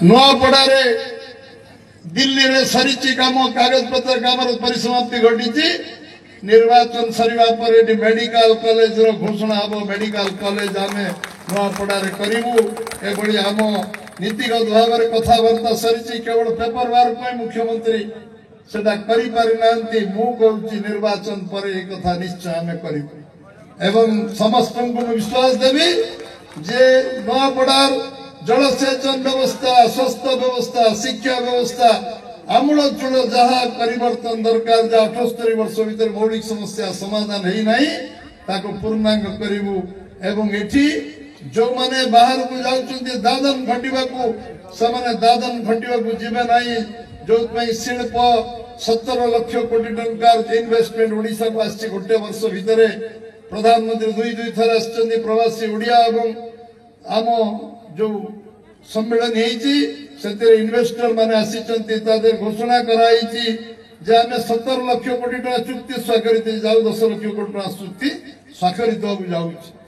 नुआपड़े दिल्ली रे सरीची काम कागज पत्र काम परिसमाप्ति घटी निर्वाचन सरीवा पर एटी मेडिकल कॉलेज रो घोषणा हम मेडिकल कॉलेज आम नुआपड़े करूँ एभली आम नीतिगत भाव में कथबार्ता सरी केवल पेपर वर्क मुख्यमंत्री सेटा करि पारि नांती मु कहूची निर्वाचन पर एक कथा निश्चय आम करूँ समस्त को विश्वास देवी जे नुआपड़ार जलसेचन व्यवस्था स्वास्थ्य व्यवस्था शिक्षा व्यवस्था आमूलचूल जहाँ परिवर्तन दरकार जहाँ 78 वर्ष भीतर मौलिक समस्या समाधान है ना पूर्णांग करूँ एवं एठी जो माने बाहर को जाउछन्ती दादन खटिबा को समाने दादन खटिबा को जीवे नाही जो शिल्प 17 लाख कोटी टंकार इन्वेस्टमेंट ओडिशा को आछि गोटे वर्ष भीतर प्रधानमंत्री दुई थर आछन्ती प्रवासी ओडिया एवं आम जो सम्मेलन है इन्वेस्टर माने आसीचन्ती तादे घोषणा कराई जे आमे 17 लाख कोटी टका चुक्ति स्वाक्षरित जाऊ 10 लाख कोटी टका चुक्ति स्वाक्षरित होबु जाउछि।